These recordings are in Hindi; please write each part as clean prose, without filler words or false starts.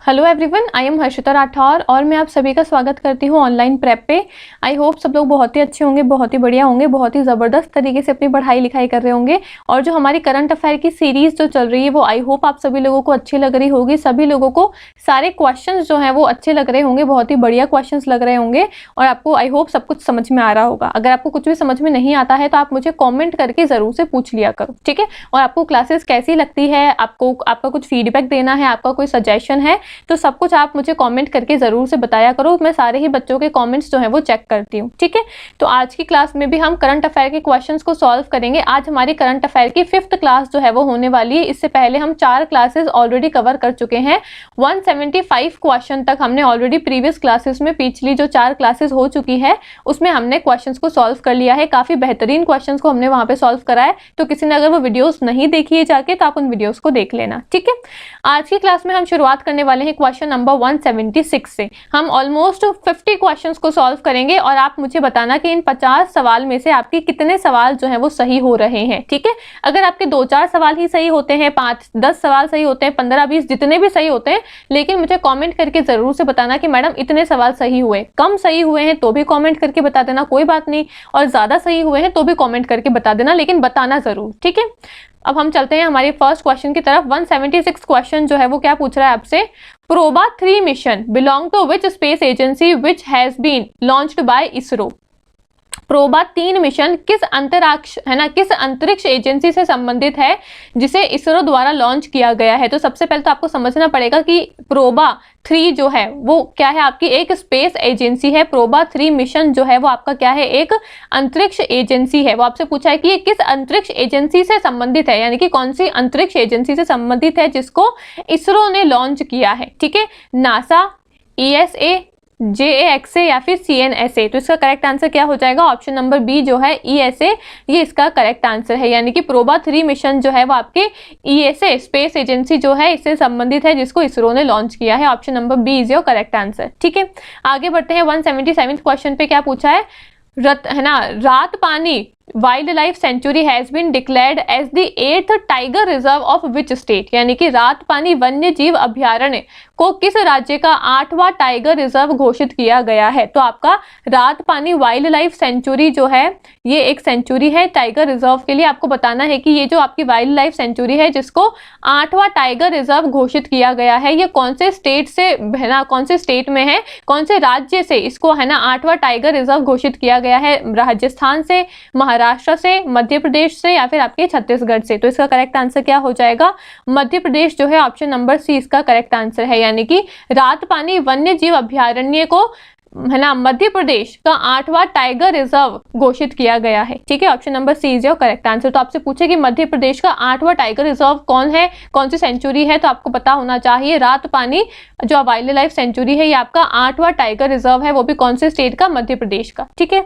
Hello everyone, I am Harshita Rathore और मैं आप सभी का स्वागत करती हूँ ऑनलाइन प्रेप पे। आई होप सब लोग बहुत ही अच्छे होंगे, बहुत ही बढ़िया होंगे, बहुत ही ज़बरदस्त तरीके से अपनी पढ़ाई लिखाई कर रहे होंगे। और जो हमारी करंट अफेयर की सीरीज़ जो चल रही है वो आई होप आप सभी लोगों को अच्छी लग रही होगी। सभी लोगों को सारे क्वेश्चंस जो हैं वो अच्छे लग रहे होंगे, बहुत ही बढ़िया क्वेश्चंस लग रहे होंगे और आपको आई होप सब कुछ समझ में आ रहा होगा। अगर आपको कुछ भी समझ में नहीं आता है तो आप मुझे कॉमेंट करके ज़रूर से पूछ लिया करो, ठीक है। और आपको क्लासेस कैसी लगती है, आपका कुछ फीडबैक देना है, आपका कोई सजेशन है तो सब कुछ आप मुझे कमेंट करके जरूर से बताया करो। मैं सारे ही बच्चों के कमेंट्स जो हैं वो चेक करती हूँ, ठीक है। तो आज की क्लास में भी हम करंट अफेयर के क्वेश्चंस को सॉल्व करेंगे। आज हमारी करंट अफेयर की 5th क्लास जो है वो होने वाली है। इससे पहले हम 4 क्लासेस ऑलरेडी कवर कर चुके हैं। 175 क्वेश्चन तक हमने ऑलरेडी प्रीवियस क्लासेस में, पिछली जो 4 क्लासेस हो चुकी है उसमें हमने क्वेश्चंस को सॉल्व कर लिया है। काफी बेहतरीन क्वेश्चंस को हमने वहां पे सॉल्व करा है। तो किसी ने अगर वो वीडियोस नहीं देखी है जाके तो आप उन वीडियोस को देख लेना, ठीक है। आज की क्लास में हम शुरुआत करने वाले हैं क्वेश्चन नंबर 176 से। हम ऑलमोस्ट 50 क्वेश्चंस को सॉल्व करेंगे और आप मुझे बताना कि इन 50 सवाल में से आपके कितने सवाल जो हैं वो सही हो रहे हैं, ठीक है। अगर आपके 2-4 सवाल ही सही होते हैं, 5-10 सवाल सही होते हैं, 15-20 जितने भी सही होते हैं, लेकिन मुझे कमेंट करके जरूर से बताना कि मैडम इतने सवाल सही हुए। कम सही हुए हैं तो भी कमेंट करके बता देना, कोई बात नहीं। और ज्यादा सही हुए हैं तो भी कमेंट करके बता देना, लेकिन बताना जरूर, ठीक है। अब हम चलते हैं हमारे फर्स्ट क्वेश्चन की तरफ। 176 क्वेश्चन जो है वो क्या पूछ रहा है आपसे, Proba 3 mission belong to which space agency which has been launched by ISRO. Proba 3 mission किस अंतरिक्ष एजेंसी से संबंधित है जिसे इसरो द्वारा लॉन्च किया गया है। तो सबसे पहले तो आपको समझना पड़ेगा कि प्रोबा 3 जो है वो क्या है, आपकी एक स्पेस एजेंसी है। प्रोबा 3 मिशन जो है वो आपका क्या है, एक अंतरिक्ष एजेंसी है। वो आपसे पूछा है कि ये किस अंतरिक्ष एजेंसी से संबंधित है, यानी कि कौन सी अंतरिक्ष एजेंसी से संबंधित है जिसको इसरो ने लॉन्च किया है, ठीक है। नासा, ESA, JAXA या फिर CNSA। तो इसका करेक्ट आंसर क्या हो जाएगा, ऑप्शन नंबर बी जो है ESA, ये इसका करेक्ट आंसर है। यानी कि प्रोबा 3 मिशन जो है वो आपके ESA स्पेस एजेंसी जो है इससे संबंधित है जिसको इसरो ने लॉन्च किया है। Option number B is your correct answer, ठीक है। आगे बढ़ते हैं। 177 क्वेश्चन पे क्या पूछा है, Ratapani wildlife sanctuary has been declared as the 8th tiger reserve of which state. यानी कि रात पानी वन्य जीव अभ्यारण्य को किस राज्य का 8वां टाइगर रिजर्व घोषित किया गया है। तो आपका रात पानी वाइल्ड लाइफ सेंचुरी जो है ये एक सेंचुरी है टाइगर रिजर्व के लिए। आपको बताना है कि ये जो आपकी वाइल्ड लाइफ सेंचुरी है जिसको 8वां टाइगर रिजर्व घोषित किया गया है, ये कौन से स्टेट से है ना, कौन से स्टेट में है, कौन से राज्य से इसको है ना 8वां टाइगर रिजर्व घोषित किया गया है। राजस्थान से, महाराष्ट्र से, मध्य प्रदेश से या फिर आपके छत्तीसगढ़ से। तो इसका करेक्ट आंसर क्या हो जाएगा, मध्य प्रदेश जो है ऑप्शन नंबर सी इसका करेक्ट आंसर है। यानी कि रात पानी वन्य जीव अभ्यारण्य को है ना मध्य प्रदेश का 8वां टाइगर रिजर्व घोषित किया गया है, ठीक है। Option number C is your correct answer. तो आपसे पूछे कि मध्य प्रदेश का 8वां टाइगर रिजर्व कौन है, कौन सी सेंचुरी है, तो आपको पता होना चाहिए रात पानी जो वाइल्ड लाइफ सेंचुरी है ये आपका 8वां टाइगर रिजर्व है, वो भी कौन से स्टेट का, मध्य प्रदेश का, ठीक है।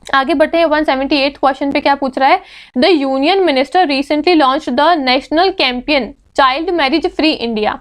आगे बढ़ते हैं। 178 क्वेश्चन पे क्या पूछ रहा है, the union minister recently launch the national campaign child marriage free India.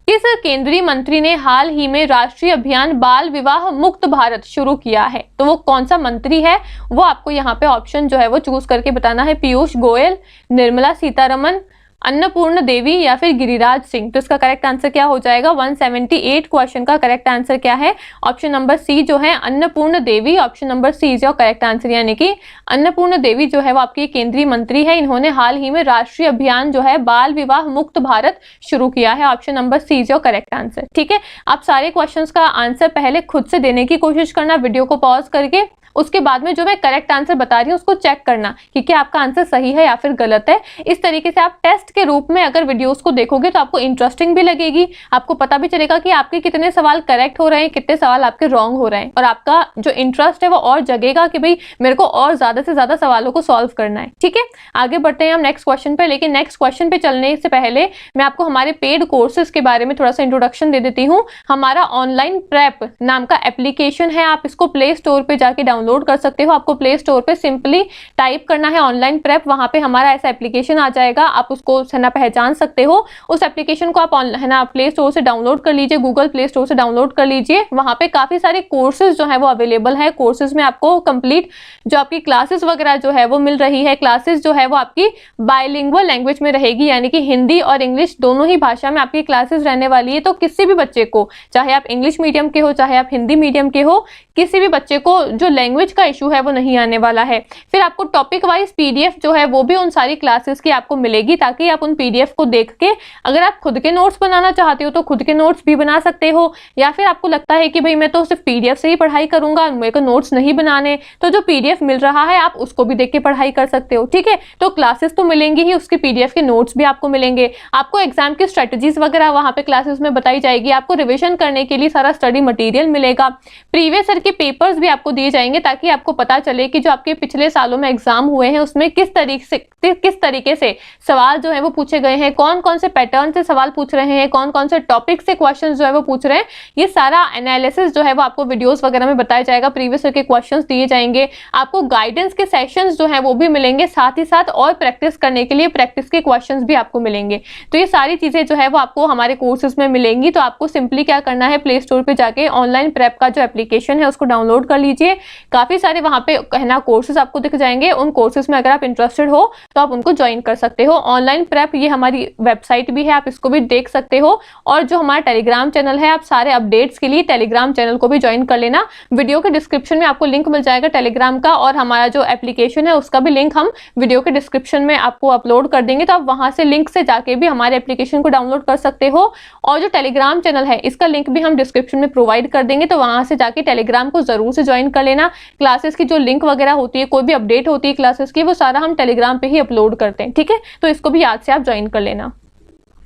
किस केंद्रीय मंत्री ने हाल ही में राष्ट्रीय अभियान बाल विवाह मुक्त भारत शुरू किया है। तो वो कौन सा मंत्री है वो आपको यहाँ पे ऑप्शन जो है वो चूज करके बताना है। पीयूष गोयल, निर्मला सीतारमन, अन्नपूर्ण देवी या फिर गिरिराज सिंह। तो इसका करेक्ट आंसर क्या हो जाएगा, 178 क्वेश्चन का करेक्ट आंसर क्या है, ऑप्शन नंबर सी जो है Annapurna Devi. Option number C is your correct answer. यानी कि अन्नपूर्ण देवी जो है वो आपकी केंद्रीय मंत्री है। इन्होंने हाल ही में राष्ट्रीय अभियान जो है बाल विवाह मुक्त भारत शुरू किया है। Option number C is your correct answer, ठीक है। आप सारे क्वेश्चन का आंसर पहले खुद से देने की कोशिश करना, वीडियो को पॉज करके। उसके बाद में जो मैं करेक्ट आंसर बता रही हूँ उसको चेक करना कि क्या आपका आंसर सही है या फिर गलत है। इस तरीके से आप टेस्ट के रूप में अगर वीडियोस को देखोगे तो आपको इंटरेस्टिंग भी लगेगी, आपको पता भी चलेगा कि आपके कितने सवाल करेक्ट हो रहे हैं, कितने सवाल आपके रॉन्ग हो रहे हैं, और आपका जो इंटरेस्ट है वो और जगेगा कि भाई मेरे को और ज्यादा से ज्यादा सवालों को सॉल्व करना है, ठीक है। आगे बढ़ते हैं हम नेक्स्ट क्वेश्चन पे, लेकिन नेक्स्ट क्वेश्चन पे चलने से पहले मैं आपको हमारे पेड कोर्सेज के बारे में थोड़ा सा इंट्रोडक्शन दे देती हूँ। हमारा ऑनलाइन प्रेप नाम का एप्लीकेशन है, आप इसको प्ले स्टोर पे जाके डाउनलोड डाउनलोड कर सकते हो। आपको प्ले स्टोर पे सिंपली टाइप करना है ऑनलाइन प्रेप, वहाँ पे हमारा ऐसा एप्लीकेशन आ जाएगा, आप उसको है ना पहचान सकते हो। उस एप्लीकेशन को आप है ना प्ले स्टोर से डाउनलोड कर लीजिए, गूगल प्ले स्टोर से डाउनलोड कर लीजिए। वहाँ पे काफ़ी सारे कोर्सेज जो है वो अवेलेबल है। कोर्सेज में आपको कंप्लीट जो आपकी क्लासेस वगैरह जो है वो मिल रही है। क्लासेस जो है वो आपकी बाइलिंगुअल लैंग्वेज में रहेगी, यानी कि हिंदी और इंग्लिश दोनों ही भाषा में आपकी क्लासेस रहने वाली है। तो किसी भी बच्चे को, चाहे आप इंग्लिश मीडियम के हो चाहे आप हिंदी मीडियम के हो, किसी भी बच्चे को जो लैंग्वेज का इशू है वो नहीं आने वाला है। फिर आपको टॉपिक वाइज पीडीएफ जो है वो भी उन सारी क्लासेस की आपको मिलेगी, ताकि आप उन पीडीएफ को देख के अगर आप खुद के नोट्स बनाना चाहते हो तो खुद के नोट्स भी बना सकते हो, या फिर आपको लगता है कि भाई मैं तो सिर्फ पीडीएफ से ही पढ़ाई करूंगा, मेरे को नोट्स नहीं बनाने, तो जो पीडीएफ मिल रहा है आप उसको भी देख के पढ़ाई कर सकते हो। ठीक है, तो क्लासेस तो मिलेंगी ही, उसके पीडीएफ के नोट्स भी आपको मिलेंगे। आपको एग्जाम की स्ट्रेटजीज वगैरह वहां पे क्लासेस में बताई जाएगी। आपको रिविजन करने के लिए सारा स्टडी मटेरियल मिलेगा। प्रीवियस ईयर के पेपर्स भी आपको दिए जाएंगे, ताकि आपको पता चले कि जो आपके पिछले सालों में एग्जाम हुए हैं उसमें किस तरीके से सवाल जो है वो पूछे गए हैं, कौन कौन से पैटर्न से सवाल पूछ रहे हैं, कौन कौन से टॉपिक से क्वेश्चंस जो है वो पूछ रहे हैं। ये सारा एनालिसिस जो है वो आपको वीडियोस वगैरह में बताया जाएगा। प्रीवियस ईयर के क्वेश्चंस दिए जाएंगे, आपको गाइडेंस के सेशंस जो है वो भी मिलेंगे, साथ ही साथ और प्रैक्टिस करने के लिए प्रैक्टिस के क्वेश्चंस भी आपको मिलेंगे। तो ये सारी चीजें जो है वो आपको हमारे कोर्सेज में मिलेंगी। तो आपको सिंपली क्या करना है, प्ले स्टोर पे जाके ऑनलाइन प्रेप का जो एप्लीकेशन है उसको डाउनलोड कर लीजिए। काफी सारे वहां पे कहना कोर्सेज आपको दिख जाएंगे। उन कोर्सेज में अगर आप इंटरेस्टेड हो तो आप उनको ज्वाइन कर सकते हो। ऑनलाइन प्रेप ये हमारी वेबसाइट भी है, आप इसको भी देख सकते हो। और जो हमारा टेलीग्राम चैनल है, आप सारे अपडेट्स के लिए टेलीग्राम चैनल को भी ज्वाइन कर लेना। वीडियो के डिस्क्रिप्शन में आपको लिंक मिल जाएगा टेलीग्राम का, और हमारा जो एप्लीकेशन है उसका भी लिंक हम वीडियो के डिस्क्रिप्शन में आपको अपलोड कर देंगे। तो आप वहां से लिंक से जाके भी हमारे एप्लीकेशन को डाउनलोड कर सकते हो। और जो टेलीग्राम चैनल है इसका लिंक भी हम डिस्क्रिप्शन में प्रोवाइड कर देंगे, तो वहां से जाके टेलीग्राम को जरूर से ज्वाइन कर लेना। क्लासेस की जो लिंक वगैरह होती है, कोई भी अपडेट होती है क्लासेस की, वो सारा हम टेलीग्राम पे ही अपलोड करते हैं। ठीक है, तो इसको भी याद से आप ज्वाइन कर लेना।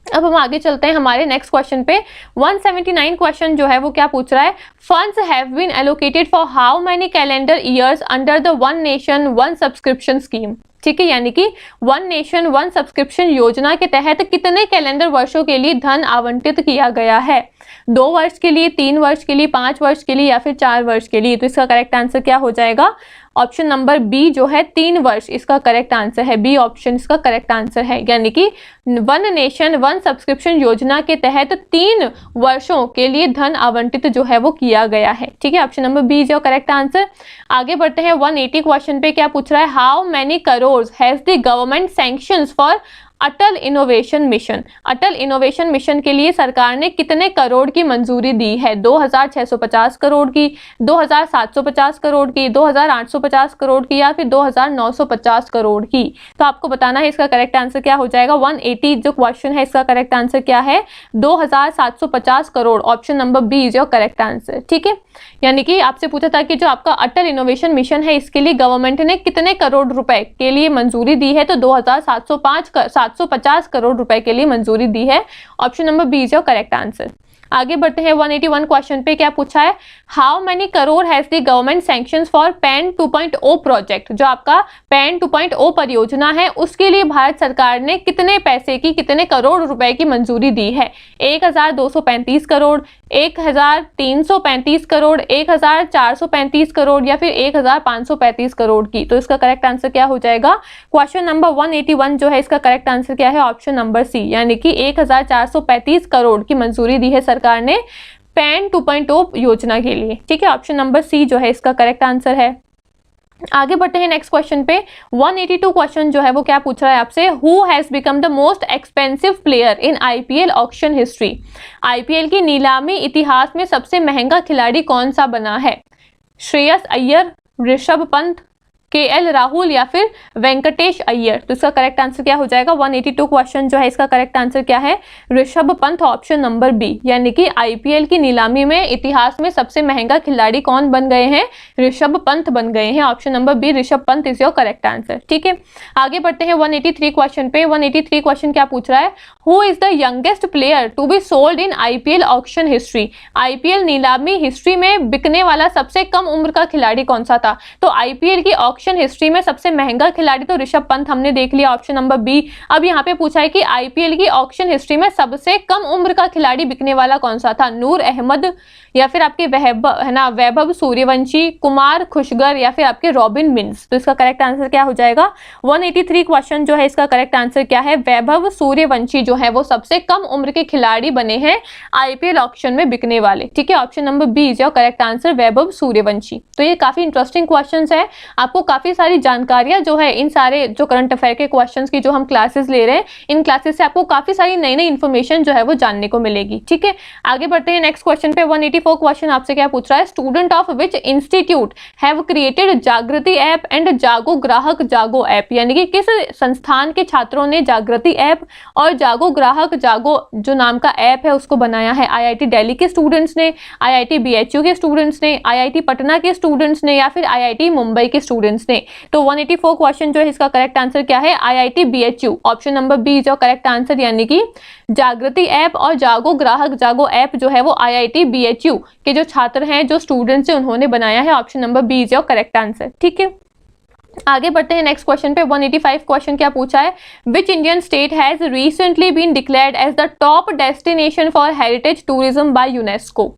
अब हम आगे चलते हैं हमारे नेक्स्ट क्वेश्चन पे। 179 क्वेश्चन जो है वो क्या पूछ रहा है, funds have been allocated for how many calendar years under the one nation one subscription scheme. ठीक है, यानी कि वन नेशन वन सब्सक्रिप्शन योजना के तहत कितने कैलेंडर वर्षों के लिए धन आवंटित किया गया है। 2 वर्ष के लिए, 3 वर्ष के लिए, 5 वर्ष के लिए या फिर 4 वर्ष के लिए। तो इसका करेक्ट आंसर क्या हो जाएगा, ऑप्शन नंबर बी जो है 3 वर्ष इसका करेक्ट आंसर है। बी ऑप्शन इसका करेक्ट आंसर है, यानी कि वन नेशन वन सब्सक्रिप्शन योजना के तहत 3 वर्षों के लिए धन आवंटित जो है वो किया गया है। ठीक है, ऑप्शन नंबर बी जो करेक्ट आंसर। आगे बढ़ते हैं 180 क्वेश्चन पे। क्या पूछ रहा है, how many crore has the government sanctions for Atal innovation mission. Atal innovation mission के लिए सरकार ने कितने करोड़ की मंजूरी दी है। 2650 करोड़ की, 2750 करोड़ की, 2850 करोड़ की या फिर 2950 करोड़ की। तो आपको बताना है इसका करेक्ट आंसर क्या हो जाएगा। 180 जो क्वेश्चन है इसका करेक्ट आंसर क्या है, 2750 crore. Option number B is your correct answer. ठीक है, यानी कि आपसे पूछा था कि जो आपका अटल इनोवेशन मिशन है इसके लिए गवर्नमेंट ने कितने करोड़ रुपए के लिए मंजूरी दी है, तो 2750 करोड़ रुपए के लिए मंजूरी दी है। Option number B is your correct answer. आगे बढ़ते हैं 181 क्वेश्चन पे। क्या पूछा है, how many crore has the government sanctions for PAN 2.0 project. जो आपका पैन 2.0 परियोजना है उसके लिए भारत सरकार ने कितने पैसे की, कितने करोड़ रुपए की मंजूरी दी है। 1235 करोड़, 1335 करोड़, 1435 करोड़ या फिर 1535 करोड़ की। तो इसका करेक्ट आंसर क्या हो जाएगा। क्वेश्चन नंबर 181 जो है इसका करेक्ट आंसर क्या है, ऑप्शन नंबर सी, यानी कि 1435 करोड़ की मंजूरी दी है सरकार ने पैन 2.0 योजना के लिए। ठीक है, ऑप्शन नंबर सी जो है इसका करेक्ट आंसर है। आगे बढ़ते हैं नेक्स्ट क्वेश्चन पे। 182 क्वेश्चन जो है वो क्या पूछ रहा है आपसे, who has become the most expensive player in IPL auction history. IPL की नीलामी इतिहास में सबसे महंगा खिलाड़ी कौन सा बना है। श्रेयस अय्यर, ऋषभ पंत, केएल राहुल या फिर वेंकटेश अय्यर। तो इसका करेक्ट आंसर क्या हो जाएगा। 182 क्वेश्चन जो है इसका करेक्ट आंसर क्या है, Rishabh Pant, option number B. यानी कि आईपीएल की नीलामी में इतिहास में सबसे महंगा खिलाड़ी कौन बन गए हैं, ऋषभ पंत बन गए हैं। Option number B, Rishabh Pant is your correct answer. ठीक है, आगे बढ़ते हैं 183 क्वेश्चन पे। 183 क्वेश्चन क्या पूछ रहा है, who is the youngest player to be sold in IPL auction history. IPL नीलामी हिस्ट्री में बिकने वाला सबसे कम उम्र का खिलाड़ी कौन सा था। तो आईपीएल की ऑक्शन हिस्ट्री में सबसे महंगा खिलाड़ी तो ऋषभ पंत हमने देख लिया, ऑप्शन नंबर बी। अब यहाँ पे पूछा है कि आईपीएल की ऑक्शन हिस्ट्री में सबसे कम उम्र का खिलाड़ी बिकने वाला कौन सा था, नूर अहमद या फिर आपके वैभव सूर्यवंशी, कुमार खुशगर या फिर आपके रॉबिन मिन्स। तो इसका करेक्ट आंसर क्या हो जाएगा, 183 क्वेश्चन जो है इसका करेक्ट आंसर क्या है, वैभव सूर्यवंशी जो है वो सबसे कम उम्र के खिलाड़ी बने हैं आईपीएल ऑक्शन में बिकने वाले। ठीक है, option number B is your correct answer, Vaibhav Suryavanshi. तो ये काफी इंटरेस्टिंग क्वेश्चंस है, आपको काफी सारी जानकारियां जो है इन सारे जो करंट अफेयर के क्वेश्चंस की जो हम क्लासेस ले रहे हैं, इन क्लासेस से आपको काफी सारी नई नई इन्फॉर्मेशन जो है वो जानने को मिलेगी। ठीक है, आगे बढ़ते हैं नेक्स्ट क्वेश्चन पे। 184 क्वेश्चन आपसे क्या पूछ रहा है, student of which institute have created जागृति ऐप एंड जागो ग्राहक जागो ऐप, यानी कि किस संस्थान के छात्रों ने जागृति ऐप और जागो ग्राहक जागो जो नाम का ऐप है उसको बनाया है। आईआईटी दिल्ली के स्टूडेंट्स ने, आईआईटी बीएचयू के स्टूडेंट्स ने, आईआईटी पटना के स्टूडेंट्स ने या फिर आईआईटी मुंबई के स्टूडेंट्स ने। तो 184 क्वेश्चन जो है इसका करेक्ट आंसर क्या है, IIT BHU, option number B जो करेक्ट आंसर, यानी कि जागृति ऐप और जागो ग्राहक जागो ऐप जो है वो आईआईटी बीएचयू के जो छात्र हैं, जो स्टूडेंट्स हैं, उन्होंने बनाया है। Option number B is your correct answer. ठीक है, आगे बढ़ते हैं नेक्स्ट क्वेश्चन पे। 185 क्वेश्चन क्या पूछा है, which Indian state has recently been declared as the top destination for heritage tourism by UNESCO,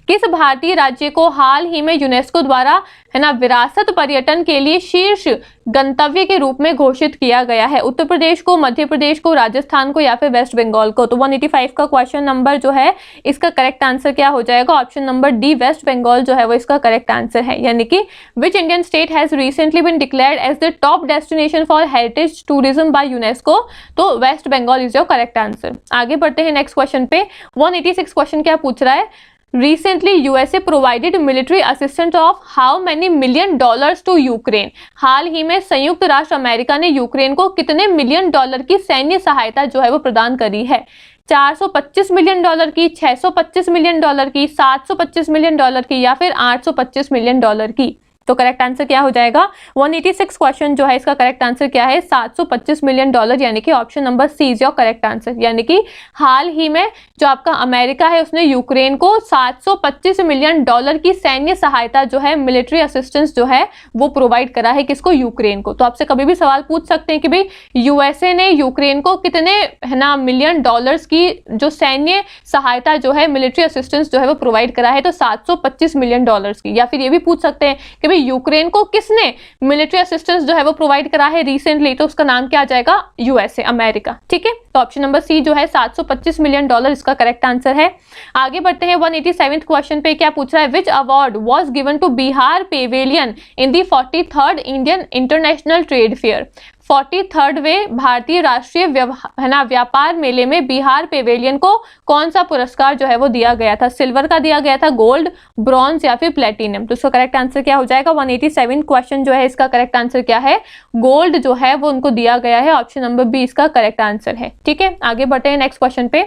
किस भारतीय राज्य को हाल ही में यूनेस्को द्वारा विरासत पर्यटन के लिए शीर्ष गंतव्य के रूप में घोषित किया गया है, उत्तर प्रदेश को, मध्य प्रदेश को, राजस्थान को या फिर वेस्ट बंगाल को। तो 185 का क्वेश्चन नंबर जो है इसका करेक्ट आंसर क्या हो जाएगा, option number D, West Bengal जो है वो इसका करेक्ट आंसर है, यानी कि which Indian state has recently been declared as the top destination for heritage tourism by UNESCO, तो West Bengal is your correct answer. आगे बढ़ते हैं नेक्स्ट क्वेश्चन पे। 186 क्वेश्चन क्या पूछ रहा है, Recently, USA provided military assistance of how many $million to Ukraine? हाल ही में संयुक्त राष्ट्र अमेरिका ने यूक्रेन को कितने मिलियन डॉलर की सैन्य सहायता जो है वो प्रदान करी है, 425 मिलियन डॉलर की, 625 मिलियन डॉलर की, 725 मिलियन डॉलर की या फिर 825 मिलियन डॉलर की। तो करेक्ट आंसर क्या हो जाएगा, 186 क्वेश्चन जो है इसका करेक्ट आंसर क्या है, 725 मिलियन डॉलर, यानी कि option number C is your correct answer. यानी कि हाल ही में जो आपका अमेरिका है उसने यूक्रेन को 725 मिलियन डॉलर की सैन्य सहायता जो है, मिलिट्री असिस्टेंस जो है वो प्रोवाइड करा है, किसको, यूक्रेन को। तो आपसे कभी भी सवाल पूछ सकते हैं कि भाई यूएसए ने यूक्रेन को कितने मिलियन डॉलर्स की जो सैन्य सहायता जो है, मिलिट्री असिस्टेंस जो है वो प्रोवाइड करा है, तो 725 मिलियन डॉलर्स की। या फिर ये भी पूछ सकते हैं कि यूक्रेन को किसने मिलिट्री असिस्टेंस जो है वो प्रोवाइड करा है रिसेंटली, तो उसका नाम क्या आ जाएगा, यूएसए, अमेरिका। ठीक है, तो ऑप्शन नंबर सी जो है 725 मिलियन डॉलर इसका करेक्ट आंसर है। आगे बढ़ते हैं 187 क्वेश्चन पे। क्या पूछ रहा है, which award was given to Bihar pavilion in the 43rd Indian international trade fair. 43वे भारतीय राष्ट्रीय व्यापार मेले में बिहार पेवेलियन को कौन सा पुरस्कार जो है वो दिया गया था, सिल्वर का दिया गया था, गोल्ड, ब्रॉन्ज या फिर प्लेटिनम। तो इसका करेक्ट आंसर क्या हो जाएगा, 187 क्वेश्चन जो है इसका करेक्ट आंसर क्या है, गोल्ड जो है वो उनको दिया गया है, ऑप्शन नंबर बी इसका करेक्ट आंसर है। ठीक है, आगे बढ़ते हैं नेक्स्ट क्वेश्चन पे।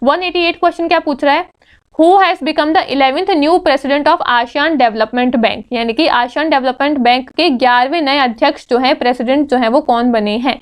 188 क्वेश्चन क्या पूछ रहा है, Who has become the 11th new president of ASEAN development bank, यानी कि आसियान डेवलपमेंट बैंक के 11वें नए अध्यक्ष जो है, प्रेसिडेंट जो है वो कौन बने हैं,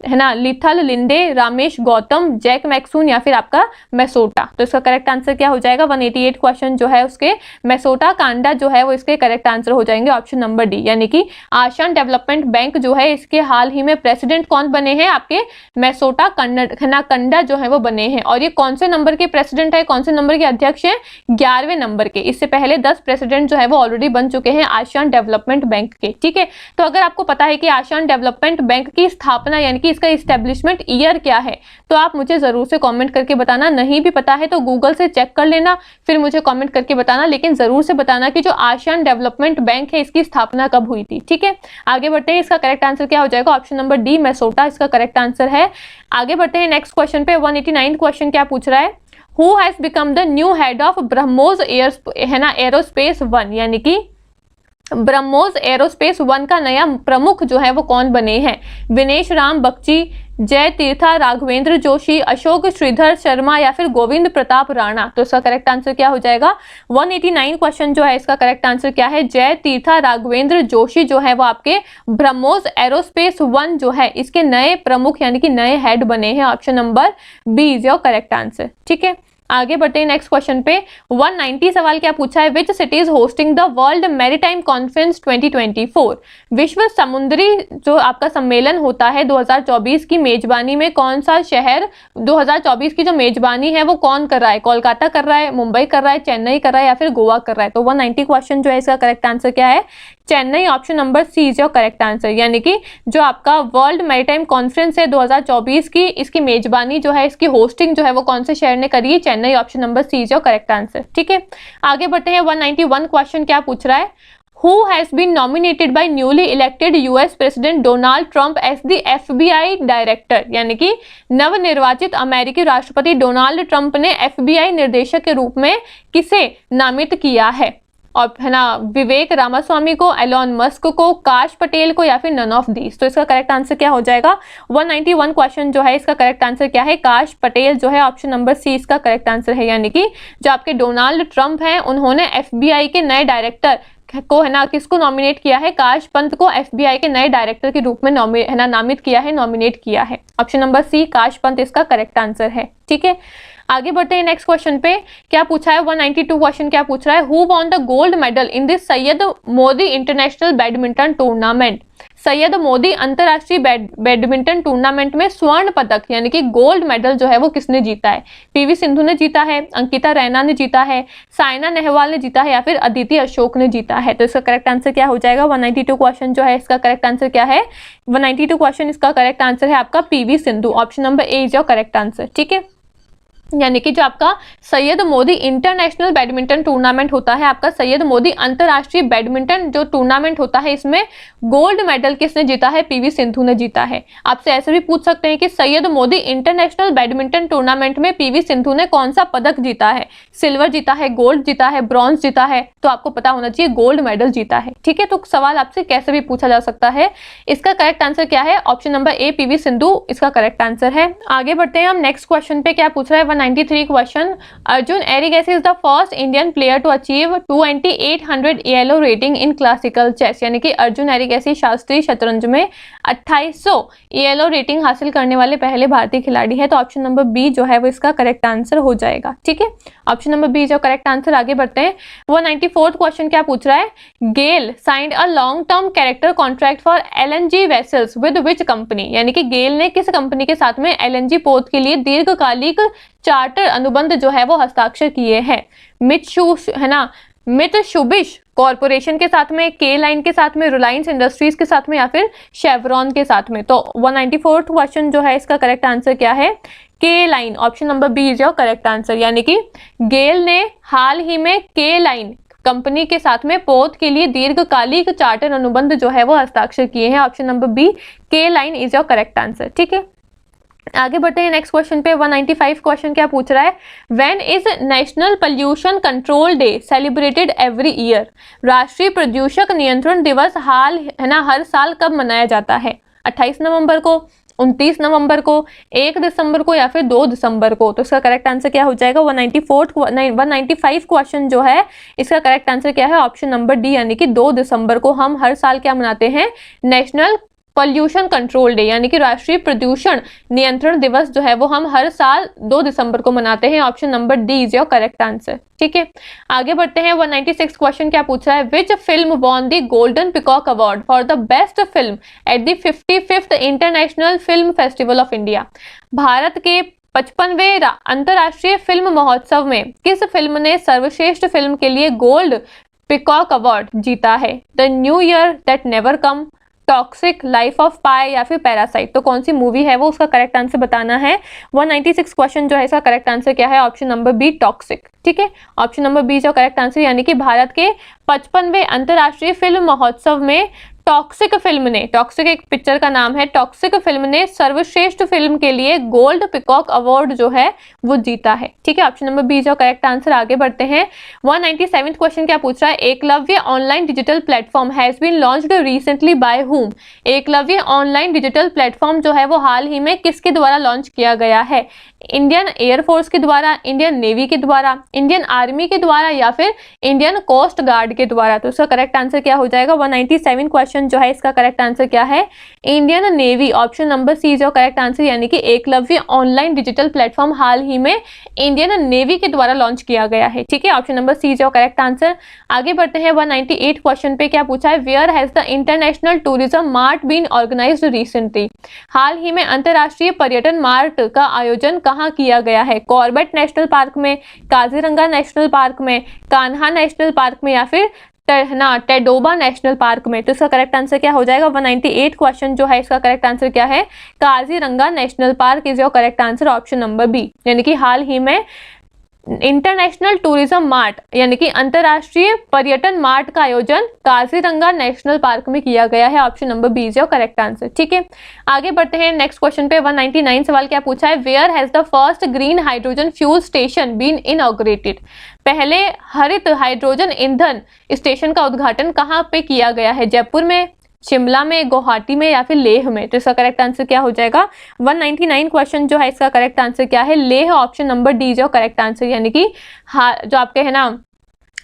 है ना, लिथल लिंडे, रामेश गौतम, जैक मैक्सून या फिर आपका मेसोटा। तो इसका करेक्ट आंसर क्या हो जाएगा, 188 क्वेश्चन जो है उसके मेसोटा कांडा जो है वो इसके करेक्ट आंसर हो जाएंगे, ऑप्शन नंबर डी, यानी कि आसियान डेवलपमेंट बैंक जो है इसके हाल ही में प्रेसिडेंट कौन बने हैं, आपके मेसोटा कंडा जो है वो बने हैं। और ये कौन से नंबर के प्रेसिडेंट है, कौन से नंबर के अध्यक्ष है, 11वें नंबर के। इससे पहले 10 प्रेसिडेंट जो है वो ऑलरेडी बन चुके हैं आसियान डेवलपमेंट बैंक के। ठीक है, तो अगर आपको पता है कि आसियान डेवलपमेंट बैंक की स्थापना यानी कि इसका इस्टेब्लिशमेंट ईयर क्या है, तो आप मुझे जरूर से कमेंट करके बताना। नहीं भी पता है तो गूगल से चेक कर लेना, फिर मुझे कमेंट करके बताना, लेकिन जरूर से बताना कि जो आसियान डेवलपमेंट बैंक है इसकी स्थापना कब हुई थी। ठीक है, आगे बढ़ते हैं, इसका करेक्ट आंसर क्या हो जाएगा, ऑप्शन नंबर डी, मेसोटा इसका करेक्ट आंसर है। आगे बढ़ते हैं नेक्स्ट क्वेश्चन पे। 189 क्वेश्चन क्या पूछ रहा है, who has become the new head of BrahMos aerospace 1, यानी कि ब्रह्मोस एरोस्पेस 1 का नया प्रमुख जो है वो कौन बने हैं, विनेश राम बख्ची, जय तीर्था राघवेंद्र जोशी, अशोक श्रीधर शर्मा या फिर गोविंद प्रताप राणा। तो इसका करेक्ट आंसर क्या हो जाएगा, 189 क्वेश्चन जो है इसका करेक्ट आंसर क्या है, जय तीर्था राघवेंद्र जोशी जो है वो आपके ब्रह्मोस एरोस्पेस 1 जो है इसके नए प्रमुख यानी कि नए हेड बने हैं, option number B is your correct answer. ठीक है, आगे बढ़ते हैं नेक्स्ट क्वेश्चन पे। 190 सवाल क्या पूछा है, which city is hosting the world maritime conference 2024। विश्व समुद्री जो आपका सम्मेलन होता है 2024 की मेजबानी में कौन सा शहर 2024 की जो मेजबानी है वो कौन कर रहा है? कोलकाता कर रहा है, मुंबई कर रहा है, चेन्नई कर रहा है या फिर गोवा कर रहा है? तो 190 क्वेश्चन जो है इसका करेक्ट आंसर क्या है? Chennai. Option number C is your correct answer. यानी कि जो आपका वर्ल्ड मैरीटाइम कॉन्फ्रेंस है 2024 की, इसकी मेजबानी जो है, इसकी होस्टिंग जो है वो कौन से शहर ने करी है? Chennai. Option number C is your correct answer. ठीक है, आगे बढ़ते हैं। 191 क्वेश्चन क्या पूछ रहा है, Who has been nominated by newly elected US President Donald Trump as the FBI Director? यानी कि नवनिर्वाचित अमेरिकी राष्ट्रपति डोनाल्ड ट्रंप ने FBI निर्देशक के रूप में किसे नामित किया है? और है ना, विवेक रामास्वामी को, एलॉन मस्क को, काश पटेल को या फिर नन ऑफ दीज? तो इसका करेक्ट आंसर क्या हो जाएगा? 191 क्वेश्चन जो है इसका करेक्ट आंसर क्या है? काश पटेल जो है। ऑप्शन नंबर सी इसका करेक्ट आंसर है। यानी कि जो आपके डोनाल्ड ट्रंप हैं उन्होंने FBI के नए डायरेक्टर को है ना, किसको नॉमिनेट किया है? काश पंत को FBI के नए डायरेक्टर के रूप में नामित किया है, नॉमिनेट किया है। ऑप्शन नंबर सी काश पंत इसका करेक्ट आंसर है। ठीक है, आगे बढ़ते हैं नेक्स्ट क्वेश्चन पे। क्या पूछा है 192 क्वेश्चन क्या पूछ रहा है, who won the gold medal in this Syed Modi international badminton tournament? Syed Modi अंतरराष्ट्रीय बैडमिंटन टूर्नामेंट में स्वर्ण पदक यानी कि गोल्ड मेडल जो है वो किसने जीता है? पीवी सिंधु ने जीता है, अंकिता रैना ने जीता है, साइना नेहवाल ने जीता है या फिर अदिति अशोक ने जीता है? तो इसका करेक्ट आंसर क्या हो जाएगा? 192 क्वेश्चन जो है इसका करेक्ट आंसर क्या है? 192 क्वेश्चन इसका करेक्ट आंसर है आपका PV Sindhu. Option number A is your correct answer. ठीक है, यानी कि जो आपका Syed Modi international badminton tournament होता है, आपका सैयद मोदी अंतरराष्ट्रीय बैडमिंटन जो टूर्नामेंट होता है, इसमें गोल्ड मेडल किसने जीता है? पीवी सिंधु ने जीता है। आपसे ऐसे भी पूछ सकते हैं कि Syed Modi international badminton tournament में पीवी सिंधु ने कौन सा पदक जीता है? सिल्वर जीता है, गोल्ड जीता है, ब्रॉन्ज जीता है? तो आपको पता होना चाहिए गोल्ड मेडल जीता है। ठीक है, तो सवाल आपसे कैसे भी पूछा जा सकता है। इसका करेक्ट आंसर क्या है? ऑप्शन नंबर ए पीवी सिंधु इसका करेक्ट आंसर है। आगे बढ़ते हैं हम नेक्स्ट क्वेश्चन पे। क्या पूछ रहा है 193 question, Arjun Erigaisi is the first Indian player to achieve 2800 ELO rating in classical chess. यानी कि अर्जुन एरिगैसी शास्त्रीय शतरंज में 2800 ELO रेटिंग हासिल करने वाले पहले भारतीय खिलाड़ी है। तो ऑप्शन नंबर बी जो है वो इसका करेक्ट आंसर हो जाएगा। ठीक है, ऑप्शन नंबर बी जो करेक्ट आंसर। आगे बढ़ते हैं। 194th क्वेश्चन क्या पूछ रहा है, GAIL signed a long term character contract for LNG vessels with which company? यानी कि गेल ने किस कंपनी के साथ में LNG पोत के लिए दीर्घकालिक चार्टर अनुबंध जो है वो हस्ताक्षर किए हैं? मित्सुबिशी कॉर्पोरेशन के साथ में, के लाइन के साथ में, रिलायंस इंडस्ट्रीज के साथ में या फिर शेवरॉन के साथ में? तो 194th क्वेश्चन जो है इसका करेक्ट आंसर क्या है? के लाइन। Option number B is your correct answer. यानी कि गेल ने हाल ही में के लाइन कंपनी के साथ में पोत के लिए दीर्घकालिक चार्टर अनुबंध जो है वो हस्ताक्षर किए हैं। ऑप्शन नंबर बी के line is your correct answer. ठीक है, आगे बढ़ते हैं नेक्स्ट क्वेश्चन पे। 195 क्वेश्चन क्या पूछ रहा है, when is national pollution control day celebrated every year? राष्ट्रीय प्रदूषक नियंत्रण दिवस हर साल कब मनाया जाता है? 28 नवंबर को, 29 नवंबर को, 1 दिसंबर को या फिर 2 दिसंबर को? तो इसका करेक्ट आंसर क्या हो जाएगा? 195 क्वेश्चन जो है इसका करेक्ट आंसर क्या है? ऑप्शन नंबर डी यानी कि 2 दिसंबर को हम हर साल क्या मनाते हैं? नेशनल पोल्यूशन कंट्रोल डे यानी कि राष्ट्रीय प्रदूषण नियंत्रण दिवस जो है वो हम हर साल 2 दिसंबर को मनाते हैं। Option number D is your correct answer. ठीक है, आगे बढ़ते हैं। 196 क्वेश्चन क्या पूछ रहा है, which film won the golden peacock award for the best film at the 55th international film festival of India? Bharat के 55वें अंतर्राष्ट्रीय फिल्म महोत्सव में किस फिल्म ने सर्वश्रेष्ठ फिल्म के लिए गोल्ड पिकॉक अवार्ड जीता है? The new year that never come, toxic, life of pi या फिर पैरासाइट? तो कौन सी मूवी है वो उसका करेक्ट आंसर बताना है। 196 क्वेश्चन जो है इसका करेक्ट आंसर क्या है? Option number B toxic. ठीक है, ऑप्शन नंबर बी जो करेक्ट आंसर यानी कि भारत के 55वें अंतर्राष्ट्रीय फिल्म महोत्सव में टॉक्सिक फिल्म ने, टॉक्सिक एक पिक्चर का नाम है, टॉक्सिक फिल्म ने सर्वश्रेष्ठ फिल्म के लिए गोल्ड पिकॉक अवार्ड जो है वो जीता है। ठीक है, ऑप्शन नंबर बी जो करेक्ट आंसर। आगे बढ़ते हैं। 197th क्वेश्चन क्या पूछ रहा है, Eklavya online digital platform has been launched recently by whom? Eklavya online digital platform जो है वो हाल ही में किसके द्वारा लॉन्च किया गया है? इंडियन एयरफोर्स के द्वारा, इंडियन नेवी के द्वारा, इंडियन आर्मी के द्वारा या फिर इंडियन कोस्ट गार्ड के द्वारा। तो इसका करेक्ट आंसर क्या हो जाएगा? 197 क्वेश्चन जो है इसका करेक्ट आंसर क्या है? Indian Navy. Option number C जो करेक्ट आंसर, यानी कि एकलव्य ऑनलाइन डिजिटल प्लेटफॉर्म हाल ही में इंडियन नेवी के द्वारा लॉन्च किया गया है। ठीक है, ऑप्शन नंबर सी जो करेक्ट आंसर। आगे बढ़ते हैं 198 क्वेश्चन पे। क्या पूछा है? Where has the international tourism mart been organised recently? हाल ही में अंतरराष्ट्रीय पर्यटन मार्ट का आयोजन कहाँ किया गया है? कॉर्बेट नेशनल पार्क में, काजीरंगा नेशनल पार्क में, कान्हा नेशनल पार्क में या फिर टेडोबा नेशनल पार्क में। तो इसका करेक्ट आंसर क्या हो जाएगा? 198 क्वेश्चन जो है इसका करेक्ट आंसर क्या है? Kaziranga national park is your correct answer, option number B. यानी कि हाल ही में इंटरनेशनल टूरिज्म मार्ट यानी कि अंतरराष्ट्रीय पर्यटन मार्ट का आयोजन काजीरंगा नेशनल पार्क में किया गया है, option number B is your correct answer. ठीक है, आगे बढ़ते हैं नेक्स्ट क्वेश्चन पे। 199 सवाल क्या पूछा है? Where has the first green hydrogen fuel station been inaugurated? पहले हरित हाइड्रोजन ईंधन स्टेशन का उद्घाटन कहाँ पे किया गया है? जयपुर में, शिमला में, गुवाहाटी में या फिर लेह में? तो इसका करेक्ट आंसर क्या हो जाएगा? 199 क्वेश्चन जो है इसका करेक्ट आंसर क्या है? लेह, ऑप्शन नंबर डी जो करेक्ट आंसर। यानी कि जो आपके है ना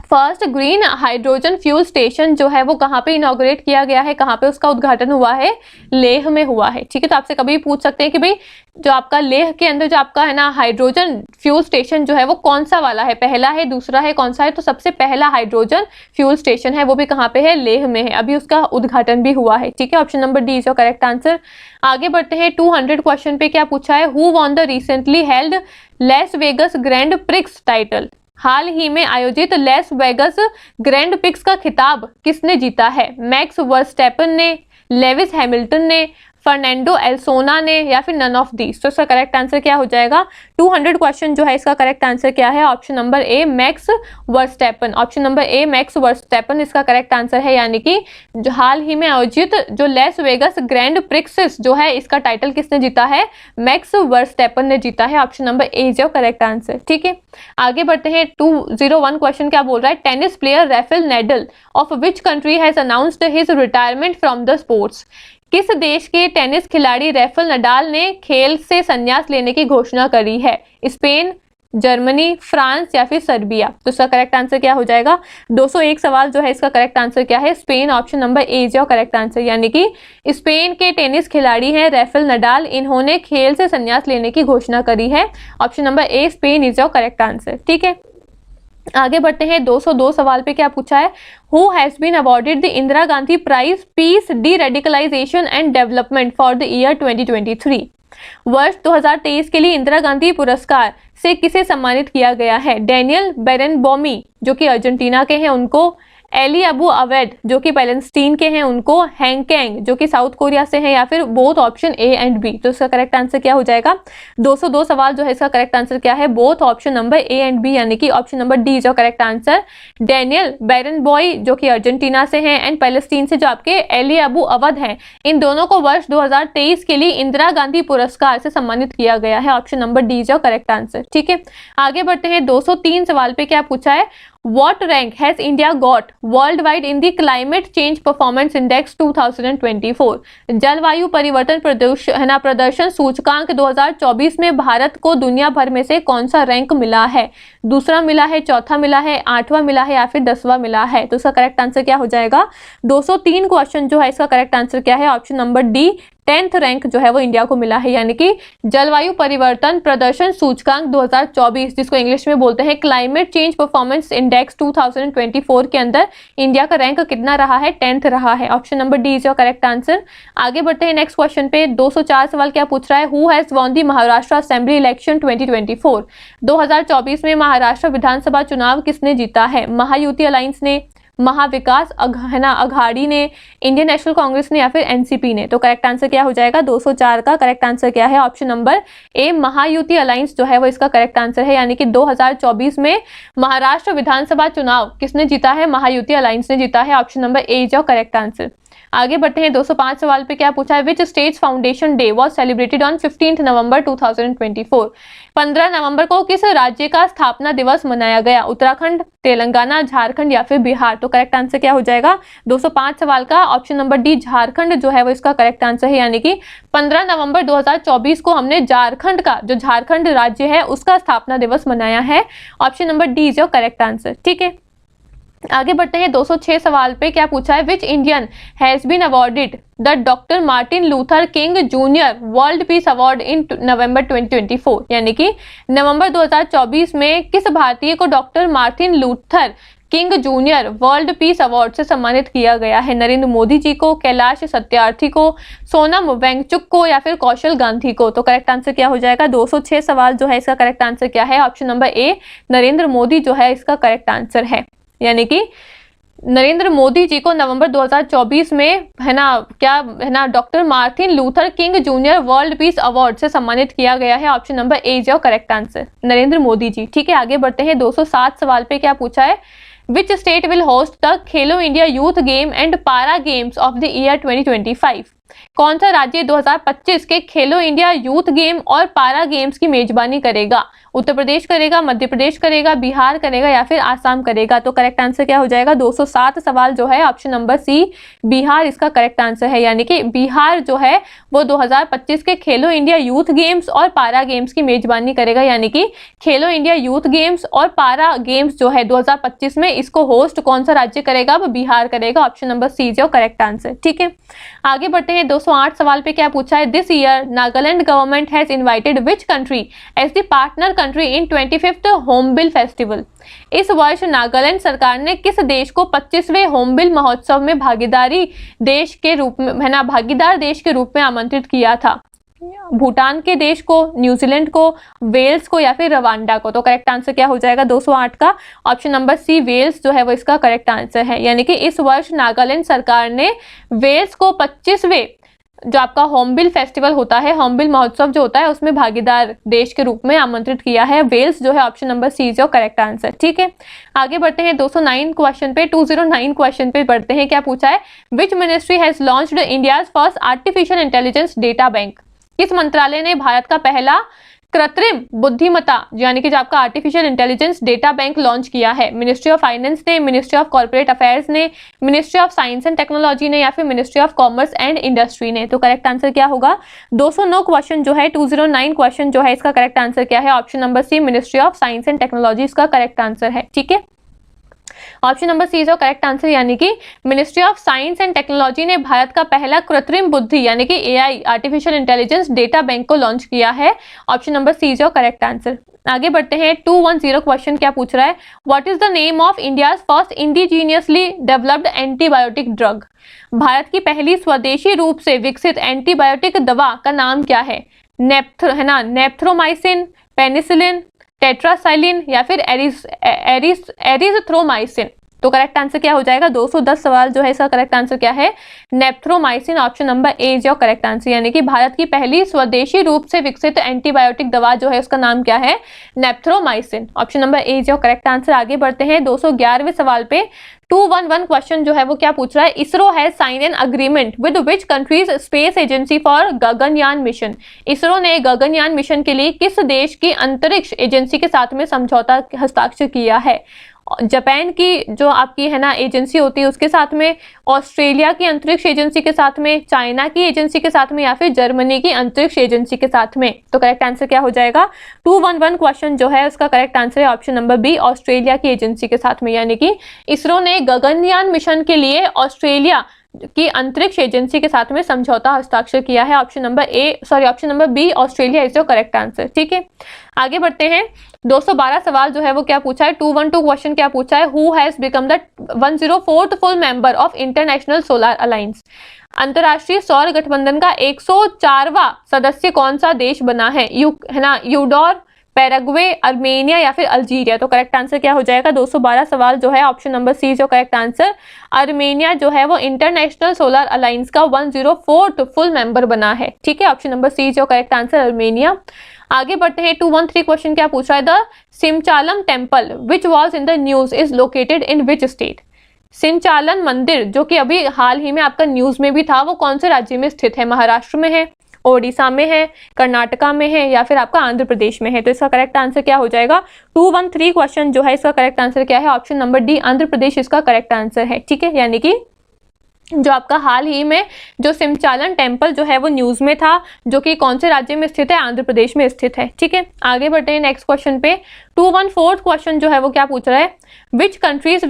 first green hydrogen fuel station जो है वो कहाँ पे इनॉग्रेट किया गया है, कहाँ पे उसका उद्घाटन हुआ है? लेह में हुआ है। ठीक है, तो आपसे कभी पूछ सकते हैं कि भाई जो आपका लेह के अंदर जो आपका है ना हाइड्रोजन फ्यूल स्टेशन जो है वो कौन सा वाला है, पहला है, दूसरा है, कौन सा है? तो सबसे पहला हाइड्रोजन फ्यूल स्टेशन है वो भी कहाँ पे है? लेह में है। अभी उसका उद्घाटन भी हुआ है। ठीक है, ऑप्शन नंबर डी जो करेक्ट आंसर। आगे बढ़ते हैं 200 क्वेश्चन पे। क्या पूछा है? Who won the recently held Las Vegas Grand Prix title? हाल ही में आयोजित लेस वेगस ग्रैंड प्रिक्स का खिताब किसने जीता है? मैक्स वर्स्टैपन ने, लेविस हैमिल्टन ने, फर्नांडो एल्सोना ने या फिर नन ऑफ दीज? तो इसका करेक्ट आंसर क्या हो जाएगा? 200 क्वेश्चन जो है इसका करेक्ट आंसर क्या है? ऑप्शन नंबर ए मैक्स वर्स्टैपन, ऑप्शन नंबर ए मैक्स वर्स्टैपन इसका करेक्ट आंसर है। यानी कि जो हाल ही में आयोजित जो लेस वेगस ग्रैंड प्रिक्स जो है इसका टाइटल किसने जीता है? मैक्स वर्स्टैपन ने जीता है, ऑप्शन नंबर ए जो करेक्ट आंसर। ठीक है, आगे बढ़ते हैं 201 क्वेश्चन। क्या बोल रहा है? Tennis player Rafael Nadal of which country has announced his retirement from the sports? किस देश के टेनिस खिलाड़ी राफेल नडाल ने खेल से संन्यास लेने की घोषणा करी है? स्पेन, जर्मनी, फ्रांस या फिर सर्बिया? तो इसका करेक्ट आंसर क्या हो जाएगा? 201 सवाल जो है इसका करेक्ट आंसर क्या है? Spain, option number A is your correct answer. यानी कि स्पेन के टेनिस खिलाड़ी हैं राफेल नडाल, इन्होंने खेल से संन्यास लेने की घोषणा करी है, option number A Spain is your correct answer. ठीक है, आगे बढ़ते हैं 202 सवाल पे। क्या पूछा है? Who has been awarded the Indira Gandhi prize peace de radicalisation and development for the year 2023? वर्ष 2023 के लिए इंदिरा गांधी पुरस्कार से किसे सम्मानित किया गया है? डैनियल बेरेनबॉमी जो कि अर्जेंटीना के हैं उनको, एली अबू अवैद जो कि पैलेस्टीन के हैं उनको, हैंगकैंग जो कि साउथ कोरिया से हैं, या फिर both option A and B? तो इसका करेक्ट आंसर क्या हो जाएगा? 202 सवाल जो है इसका करेक्ट आंसर क्या है? Both option number A and B, यानी कि ऑप्शन नंबर डी जो करेक्ट आंसर। डैनियल बेरेनबॉय जो कि अर्जेंटीना से हैं एंड पैलेस्टीन से जो आपके एली अबू अवद हैं, इन दोनों को वर्ष 2023 के लिए इंदिरा गांधी पुरस्कार से सम्मानित किया गया है, ऑप्शन नंबर डी जो करेक्ट आंसर। ठीक है, आगे बढ़ते हैं 203 सवाल पे। क्या पूछा है? What rank has India got worldwide in the Climate Change Performance Index 2024? जलवायु परिवर्तन प्रदर्शन सूचकांक 2024 में भारत को दुनिया भर में से कौन सा रैंक मिला है? दूसरा मिला है, चौथा मिला है, आठवां मिला है या फिर 10वां मिला है? तो इसका करेक्ट आंसर क्या हो जाएगा? 203 क्वेश्चन जो है इसका करेक्ट आंसर क्या है? Option number D 10th rank जो है वो इंडिया को मिला है। यानी कि जलवायु परिवर्तन प्रदर्शन सूचकांक 2024 जिसको इंग्लिश में बोलते हैं क्लाइमेट चेंज परफॉर्मेंस इंडेक्स 2024 के अंदर इंडिया का रैंक कितना रहा है? 10th रहा है, option number D is your correct answer. आगे बढ़ते हैं नेक्स्ट क्वेश्चन पे। 204 सवाल क्या पूछ रहा है? Who has won the Maharashtra assembly election 2024? 2024 में महाराष्ट्र विधानसभा चुनाव किसने जीता है? महायुति अलायंस ने, महाविकास अघाड़ी ने, इंडियन नेशनल कांग्रेस ने या फिर एनसीपी ने? तो करेक्ट आंसर क्या हो जाएगा? 204 का करेक्ट आंसर क्या है? ऑप्शन नंबर ए महायुति अलायंस जो है वो इसका करेक्ट आंसर है। यानी कि 2024 में महाराष्ट्र विधानसभा चुनाव किसने जीता है? महायुति अलायंस ने जीता है, ऑप्शन नंबर ए जो करेक्ट आंसर। आगे बढ़ते हैं 205 सवाल पे क्या पूछा है, which states foundation day was celebrated on 15 नवंबर 2024। 15 नवंबर को किस राज्य का स्थापना दिवस मनाया गया, उत्तराखंड, तेलंगाना, झारखंड या फिर बिहार। तो करेक्ट आंसर क्या हो जाएगा 205 सवाल का, ऑप्शन नंबर डी झारखंड जो है वो इसका करेक्ट आंसर है। यानी कि 15 नवंबर 2024 को हमने झारखंड का, जो झारखंड राज्य है उसका स्थापना दिवस मनाया है। Option number D is your correct answer. ठीक है, आगे बढ़ते हैं 206 सवाल पे क्या पूछा है, which Indian has been awarded the doctor Martin Luther King junior world peace award in November 2024। यानी कि नवंबर 2024 में किस भारतीय को doctor Martin Luther King junior world peace award से सम्मानित किया गया है, नरेंद्र मोदी जी को, कैलाश सत्यार्थी को, सोनम वेंगचुक को या फिर कौशल गांधी को। तो करेक्ट आंसर क्या हो जाएगा 206 सवाल जो है इसका करेक्ट आंसर क्या है, ऑप्शन नंबर ए नरेंद्र मोदी जो है इसका करेक्ट आंसर है। यानी कि नरेंद्र मोदी जी को नवंबर 2024 में है ना doctor Martin Luther King junior world peace award से सम्मानित किया गया है। Option number A is your correct answer, Narendra Modi ji. ठीक है, आगे बढ़ते हैं 207 सवाल पे क्या पूछा है, which state will host the Khelo India youth game and para games of the year 2025। कौन सा राज्य 2025 के खेलो इंडिया यूथ गेम और पारा गेम्स की मेजबानी करेगा, उत्तर प्रदेश करेगा, मध्य प्रदेश करेगा, बिहार करेगा या फिर आसाम करेगा। तो करेक्ट आंसर क्या हो जाएगा 207 सवाल जो है ऑप्शन नंबर सी बिहार इसका करेक्ट आंसर है। यानी कि बिहार जो है वो 2025 के खेलो इंडिया यूथ गेम्स और पारा गेम्स की मेजबानी करेगा। यानी कि खेलो इंडिया यूथ गेम्स और पारा गेम्स जो है 2025 में इसको होस्ट कौन सा राज्य करेगा, वो बिहार करेगा। ऑप्शन नंबर सी जो करेक्ट आंसर। ठीक है, आगे बढ़ते हैं 208 सवाल पे क्या पूछा है, this year Nagaland government has invited which country as the partner country in 25th Hornbill festival. इस वर्ष नागालैंड सरकार ने किस देश को 25वें होर्नबिल महोत्सव में भागीदार देश के रूप में आमंत्रित किया था, भूटान के देश को, न्यूजीलैंड को, वेल्स को या फिर रवांडा को। तो करेक्ट आंसर क्या हो जाएगा 208 का, ऑप्शन नंबर सी वेल्स जो है वो इसका करेक्ट आंसर है। यानी कि इस वर्ष नागालैंड सरकार ने वेल्स को 25वें जो आपका होर्नबिल फेस्टिवल होता है, होर्नबिल महोत्सव जो होता है उसमें भागीदार देश के रूप में आमंत्रित किया है। वेल्स जो है ऑप्शन नंबर सी जो करेक्ट आंसर। ठीक है, आगे बढ़ते हैं 209 क्वेश्चन पे 209 क्वेश्चन पे बढ़ते हैं। क्या पूछा है, which ministry has launched India's first artificial intelligence data bank. किस मंत्रालय ने भारत का पहला कृत्रिम बुद्धिमत्ता यानी कि जो आपका artificial intelligence data bank launch किया है, मिनिस्ट्री ऑफ फाइनेंस ने, मिनिस्ट्री ऑफ कॉर्पोरेट अफेयर्स ने, ministry of science and technology ने या फिर ministry of commerce and industry ने। तो करेक्ट आंसर क्या होगा 209 क्वेश्चन जो है 209 क्वेश्चन जो है इसका करेक्ट आंसर क्या है, option number C ministry of science and technology इसका करेक्ट आंसर है। ठीक है, ऑप्शन नंबर सी जो करेक्ट आंसर, यानी कि ministry of science and technology ने भारत का पहला कृत्रिम बुद्धि यानी कि AI artificial intelligence data bank को लॉन्च किया है। ऑप्शन नंबर सी जो करेक्ट आंसर। आगे बढ़ते हैं 210 क्वेश्चन क्या पूछ रहा है, what is the name of India's first indigenously developed antibiotic drug. Bharat की पहली स्वदेशी रूप से विकसित एंटीबायोटिक दवा का नाम क्या है, नेप्थ्रोमाइसिन, पेनिसिलिन, टेट्रासाइलिन या फिर एरिथ्रोमाइसिन। तो करेक्ट आंसर क्या हो जाएगा 210 सवाल जो है इसका करेक्ट आंसर क्या है, नेप्थ्रोमाइसिन। ऑप्शन नंबर ए जो करेक्ट आंसर, यानी कि भारत की पहली स्वदेशी रूप से विकसित एंटीबायोटिक दवा जो है उसका नाम क्या है, नेप्थ्रोमाइसिन। ऑप्शन नंबर ए जो करेक्ट आंसर। आगे बढ़ते हैं 211वें सवाल पे 211 क्वेश्चन जो है वो क्या पूछ रहा है, ISRO has signed an agreement with which country's space agency for Gaganyaan mission. ISRO ने गगनयान मिशन के लिए किस देश की अंतरिक्ष एजेंसी के साथ में समझौता हस्ताक्षर किया है, जापान की जो आपकी एजेंसी होती है उसके साथ में, ऑस्ट्रेलिया की अंतरिक्ष एजेंसी के साथ में, चाइना की एजेंसी के साथ में या फिर जर्मनी की अंतरिक्ष एजेंसी के साथ में। तो करेक्ट आंसर क्या हो जाएगा 211 क्वेश्चन जो है उसका करेक्ट आंसर है ऑप्शन नंबर बी, ऑस्ट्रेलिया की एजेंसी के साथ में। यानी कि इसरो ने गगनयान मिशन के लिए ऑस्ट्रेलिया की अंतरिक्ष एजेंसी के साथ में समझौता हस्ताक्षर किया है। Option number B Australia is your correct answer. ठीक है, आगे बढ़ते हैं 212 सवाल जो है वो क्या पूछा है, 212 क्वेश्चन क्या पूछा है, who has become the 104th full member of international solar alliance. अंतरराष्ट्रीय सौर गठबंधन का 104वां सदस्य कौन सा देश बना है, यूडोर, पैराग्वे, अर्मेनिया या फिर अल्जीरिया। तो करेक्ट आंसर क्या हो जाएगा 212 सवाल जो है ऑप्शन नंबर सी जो करेक्ट आंसर, अर्मेनिया जो है वो इंटरनेशनल सोलर अलायंस का 104th फुल मेंबर बना है। ठीक है, ऑप्शन नंबर सी जो करेक्ट आंसर अर्मेनिया। आगे बढ़ते हैं 213 क्वेश्चन क्या पूछ रहा है, the Simhachalam temple which was in the news is located in which state. संचालन मंदिर जो कि अभी हाल ही में आपका न्यूज में भी था, वो कौन से राज्य में स्थित है? महाराष्ट्र में है, ओडिशा में है, कर्नाटका में है या फिर आपका आंध्र प्रदेश में है? तो इसका करेक्ट आंसर क्या हो जाएगा? 213 क्वेश्चन जो है इसका करेक्ट आंसर क्या है? Option number D Andhra Pradesh इसका करेक्ट आंसर है। ठीक है, यानी कि जो आपका हाल ही में जो सिमचालन टेम्पल जो है वो न्यूज में था, जो कि कौन से राज्य में स्थित है? आंध्र प्रदेश में स्थित है। ठीक है, आगे बढ़ते हैं नेक्स्ट क्वेश्चन पे। 214 क्वेश्चन जो है वो क्या पूछ रहा है? Which countries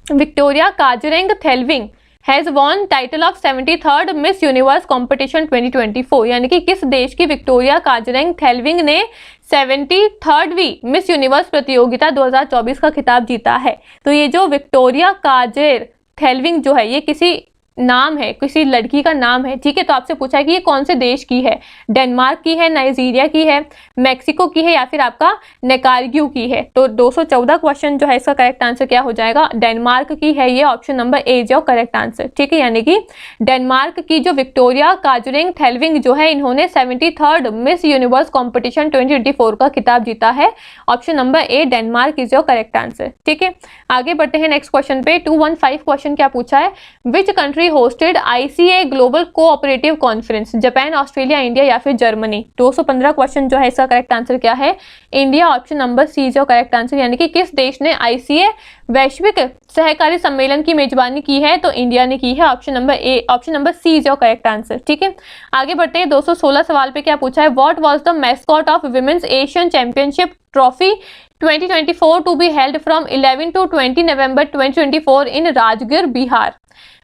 Victoria Kjaer Theilvig has won title of 73rd Miss Universe competition 2024, यानी कि किस देश की विक्टोरिया काजरेंग थेल्विंग ने 73वीं मिस यूनिवर्स प्रतियोगिता 2024 का खिताब जीता है? तो ये जो विक्टोरिया काजेर थेल्विंग जो है ये किसी नाम है, किसी लड़की का नाम है। ठीक है, तो आपसे पूछा है कि ये कौन से देश की है? डेनमार्क की है, नाइजीरिया की है, मैक्सिको की है या फिर आपका निकारागुआ की है? तो 214 क्वेश्चन जो है इसका करेक्ट आंसर क्या हो जाएगा? डेनमार्क की है ये, ऑप्शन नंबर ए जो करेक्ट आंसर। ठीक है, यानी कि डेनमार्क की जो विक्टोरिया काजरेंग थेल्विंग जो है इन्होंने 73rd मिस यूनिवर्स कॉम्पिटिशन 2024 का खिताब जीता है। Option number A Denmark is your correct answer. ठीक है, आगे बढ़ते हैं नेक्स्ट क्वेश्चन पे। 215 क्वेश्चन क्या पूछा है? Which country hosted ICA global cooperative conference? Japan, Australia, India या फिर जर्मनी? 215 क्वेश्चन जो है इसका करेक्ट आंसर क्या है? इंडिया, ऑप्शन नंबर सी जो करेक्ट आंसर। यानी कि किस देश ने ICA वैश्विक सहकारी सम्मेलन की मेजबानी की है? तो इंडिया ने की है, option number A, option number C जो करेक्ट आंसर। ठीक है, आगे बढ़ते हैं। 216 सवाल पे क्या पूछा है? What was the mascot of women's Asian championship trophy 2024 to be held from 11 to 20 November 2024 in Rajgir, Bihar?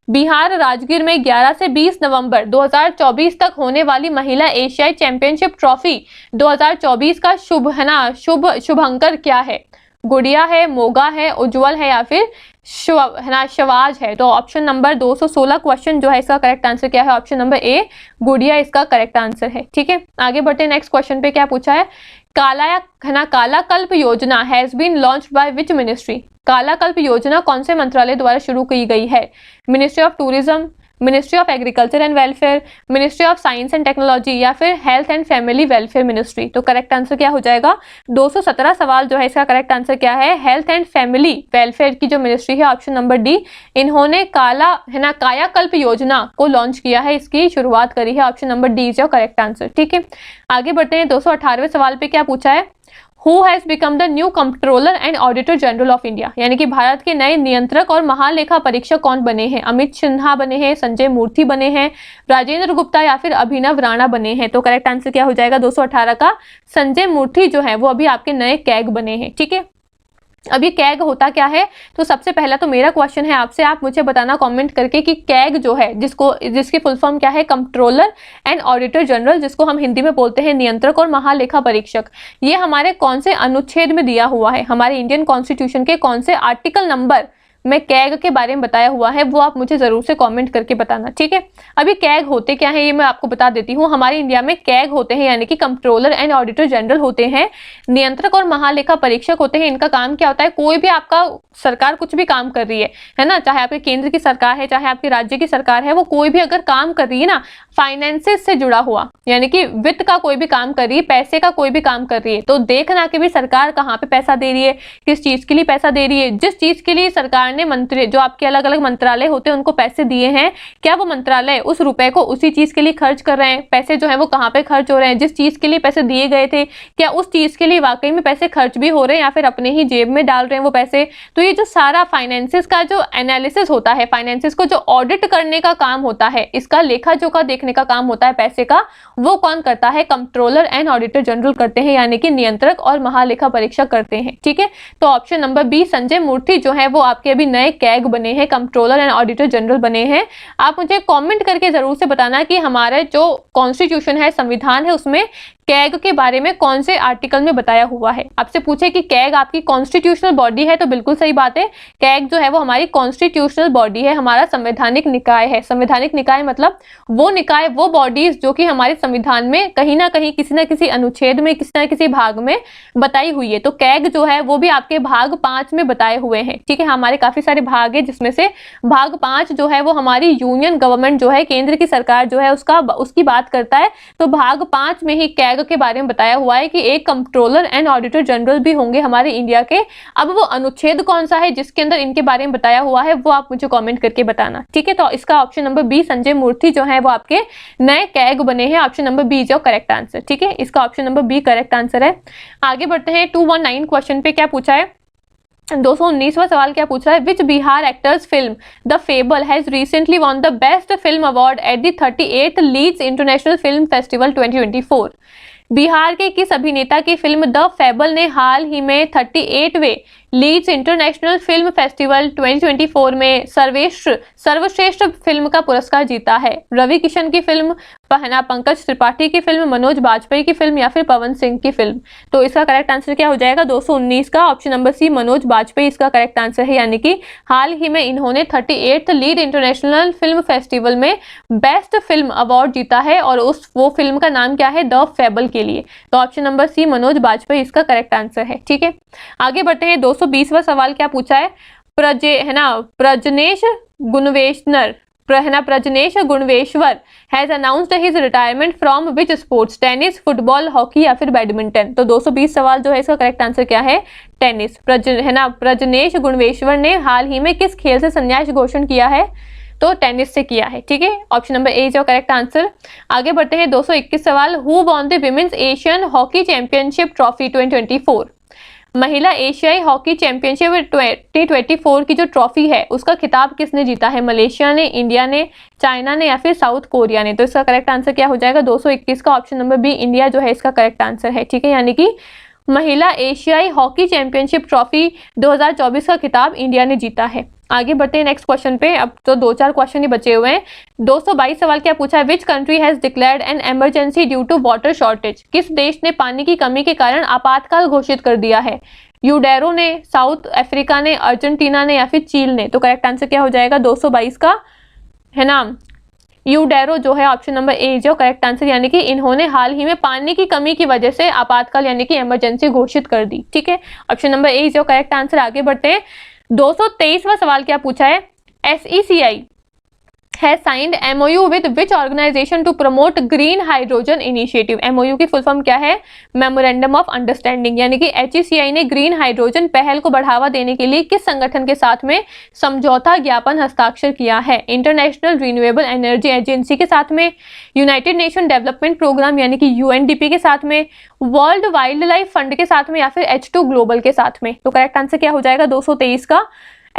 Bihar Rajgir में 11 से 20 नवंबर 2024 तक होने वाली महिला एशियाई चैंपियनशिप ट्रॉफी 2024 का शुभंकर क्या है? गुड़िया है, मोगा है, उज्जवल है या फिर शवाज है? तो ऑप्शन नंबर 216 क्वेश्चन जो है इसका करेक्ट आंसर क्या है? ऑप्शन नंबर ए गुड़िया इसका करेक्ट आंसर है। ठीक है, आगे बढ़ते हैं नेक्स्ट क्वेश्चन पे। क्या पूछा है? काला कल्प योजना has been launched by which ministry? Kalakalp योजना कौन से मंत्रालय द्वारा शुरू की गई है? Ministry of tourism, ministry of agriculture and welfare, ministry of science and technology या फिर health and family welfare ministry? तो करेक्ट आंसर क्या हो जाएगा? 217 सवाल जो है इसका करेक्ट आंसर क्या है? हेल्थ एंड फैमिली वेलफेयर की जो मिनिस्ट्री है, ऑप्शन नंबर डी, इन्होंने कायाकल्प योजना को लॉन्च किया है, इसकी शुरुआत करी है। ऑप्शन नंबर डी जो करेक्ट आंसर। ठीक है, आगे बढ़ते हैं। 218वें सवाल पे क्या पूछा है? Who has become the new comptroller and auditor general of India? यानी कि भारत के नए नियंत्रक और महालेखा परीक्षक कौन बने हैं? अमित सिन्हा बने हैं, संजय मूर्ति बने हैं, राजेंद्र गुप्ता या फिर अभिनव राणा बने हैं? तो करेक्ट आंसर क्या हो जाएगा 218 का? संजय मूर्ति जो है वो अभी आपके नए कैग बने हैं। ठीक है, अब ये कैग होता क्या है? तो सबसे पहला तो मेरा क्वेश्चन है आपसे, आप मुझे बताना कमेंट करके कि कैग जो है जिसकी फुल फॉर्म क्या है? कंट्रोलर एंड ऑडिटर जनरल, जिसको हम हिंदी में बोलते हैं नियंत्रक और महालेखा परीक्षक। ये हमारे कौन से अनुच्छेद में दिया हुआ है? हमारे इंडियन कॉन्स्टिट्यूशन के कौन से आर्टिकल नंबर में कैग के बारे में बताया हुआ है? वो आप मुझे जरूर से कमेंट करके बताना। ठीक है, अभी कैग होते क्या है ये मैं आपको बता देती हूँ। हमारे इंडिया में कैग होते हैं यानी कि कंट्रोलर एंड ऑडिटर जनरल होते हैं, नियंत्रक और महालेखा परीक्षक होते हैं। इनका काम क्या होता है? कोई भी आपका सरकार कुछ भी काम कर रही है ना, चाहे आपके केंद्र की सरकार है, चाहे आपके राज्य की सरकार है, वो कोई भी अगर काम कर रही है ना फाइनेंसेस से जुड़ा हुआ, यानी कि वित्त का कोई भी काम कर रही है, पैसे का कोई भी काम कर रही है, तो देखना कि भी सरकार कहाँ पे पैसा दे रही है, किस चीज के लिए पैसा दे रही है। जिस चीज के लिए सरकार ने मंत्री जो आपके अलग अलग मंत्रालय होते हैं उनको पैसे दिए हैं, क्या वो मंत्रालय उस रुपए को उसी चीज के लिए खर्च कर रहे हैं? पैसे जो है वो कहाँ पे खर्च हो रहे हैं? जिस चीज के लिए पैसे दिए गए थे क्या उस चीज के लिए वाकई में पैसे खर्च भी हो रहे हैं या फिर अपने ही जेब में डाल रहे हैं वो पैसे? तो ये जो सारा फाइनेंसिस का जो एनालिसिस होता है, फाइनेंसिस को जो ऑडिट करने का काम होता है, इसका लेखा जोखा देखने का काम होता है पैसे का, वो कौन करता है? कंट्रोलर एंड ऑडिटर जनरल करते हैं, यानी कि नियंत्रक और महालेखा परीक्षक करते हैं। ठीक है, तो option number B Sanjay Murthy जो है वो आपके अभी नए कैग बने हैं, कंट्रोलर एंड ऑडिटर जनरल बने हैं। आप मुझे कमेंट करके जरूर से बताना कि हमारा जो कॉन्स्टिट्यूशन है, संविधान है, उसमें कैग के बारे में कौन से आर्टिकल में बताया हुआ है। आपसे पूछे कि कैग आपकी कॉन्स्टिट्यूशनल बॉडी है, तो बिल्कुल सही बात है, कैग जो है वो हमारी कॉन्स्टिट्यूशनल बॉडी है, हमारा संवैधानिक निकाय है। संवैधानिक निकाय मतलब वो निकाय, वो बॉडीज जो कि हमारे संविधान में कहीं ना कहीं किसी ना किसी अनुच्छेद में, किसी ना किसी भाग में बताई हुई है। तो कैग जो है वो भी आपके भाग 5 में बताए हुए हैं। ठीक है, हमारे काफी सारे भाग है, जिसमें से भाग 5 जो है वो हमारी यूनियन गवर्नमेंट जो है, केंद्र की सरकार जो है उसकी बात करता है। तो भाग 5 में ही कैग कैग के बारे में बताया हुआ है कि एक कंट्रोलर एंड ऑडिटर जनरल भी होंगे हमारे इंडिया के। अब वो अनुच्छेद कौन सा है जिसके अंदर इनके बारे में बताया हुआ है, वो आप मुझे कमेंट करके बताना, ठीक है। तो इसका option number B, Sanjay Murthy जो है वो आपके नए कैग बने हैं। ऑप्शन नंबर बी जो करेक्ट आंसर, ठीक है। इसका option number B correct answer है। आगे बढ़ते हैं 219 क्वेश्चन पे। क्या पूछा है 219वां सवाल क्या पूछ रहा है, which Bihar actor's film the fable has recently won the best film award at the 38th Leeds international film festival 2024। Bihar के किस अभिनेता की फिल्म द फेबल ने हाल ही में 38वें लीड्स इंटरनेशनल फिल्म फेस्टिवल 2024 में सर्वश्रेष्ठ फिल्म का पुरस्कार जीता है? रवि किशन की फिल्म, पंकज त्रिपाठी की फिल्म, मनोज बाजपेयी की फिल्म या फिर पवन सिंह की फिल्म? तो इसका करेक्ट आंसर क्या हो जाएगा 219 का? Option number C, Manoj Bajpayee इसका करेक्ट आंसर है। यानी कि हाल ही में इन्होंने 38th lead international film festival में बेस्ट फिल्म अवार्ड जीता है और वो फिल्म का नाम क्या है, द फेबल के लिए। तो option number C, Manoj Bajpayee इसका करेक्ट आंसर है, ठीक है। आगे बढ़ते हैं 220वां सवाल क्या पूछा है, Prajnesh Gunneswaran has announced his retirement from which sports? Tennis, football, hockey या फिर बैडमिंटन? तो 220 सवाल जो है इसका करेक्ट आंसर क्या है, टेनिस। प्रजनेश गुणवेश्वर ने हाल ही में किस खेल से संन्यास घोषण किया है? तो टेनिस से किया है, ठीक है। ऑप्शन नंबर ए जो करेक्ट आंसर। आगे बढ़ते हैं 221 सवाल, who won the women's Asian hockey championship trophy 2024? महिला एशियाई हॉकी चैंपियनशिप 2024 की जो ट्रॉफी है उसका खिताब किसने जीता है? मलेशिया ने, इंडिया ने, चाइना ने या फिर साउथ कोरिया ने? तो इसका करेक्ट आंसर क्या हो जाएगा 221 का? ऑप्शन नंबर बी, इंडिया जो है इसका करेक्ट आंसर है, ठीक है। यानी कि महिला एशियाई हॉकी चैंपियनशिप ट्रॉफी 2024 का खिताब इंडिया ने जीता है। आगे बढ़ते हैं नेक्स्ट क्वेश्चन पे। अब तो 2-4 क्वेश्चन ही बचे हुए हैं। 222 सवाल क्या पूछा है, which country has declared an emergency due to water shortage? किस देश ने पानी की कमी के कारण आपातकाल घोषित कर दिया है? यूडेरो ने, साउथ अफ्रीका ने, अर्जेंटीना ने या फिर चीन ने? तो करेक्ट आंसर क्या हो जाएगा 222 का, है ना, यूडेरो जो है ऑप्शन नंबर ए जो करेक्ट आंसर। यानी कि इन्होंने हाल ही में पानी की कमी की वजह से आपातकाल यानी कि इमरजेंसी घोषित कर दी, ठीक है। ऑप्शन नंबर ए जो करेक्ट आंसर। आगे बढ़ते हैं 223वां सवाल क्या पूछा है, SECI has signed MOU with which organization to promote green hydrogen initiative? MOU की फुल फॉर्म क्या है, मेमोरेंडम ऑफ अंडरस्टैंडिंग। यानी कि HECI ने ग्रीन हाइड्रोजन पहल को बढ़ावा देने के लिए किस संगठन के साथ में समझौता ज्ञापन हस्ताक्षर किया है? इंटरनेशनल रिन्यूएबल एनर्जी एजेंसी के साथ में, यूनाइटेड नेशन डेवलपमेंट प्रोग्राम यानी कि UNDP के साथ में, वर्ल्ड वाइल्ड लाइफ फंड के साथ में या फिर H2 ग्लोबल के साथ में? तो करेक्ट आंसर क्या हो जाएगा 223 का,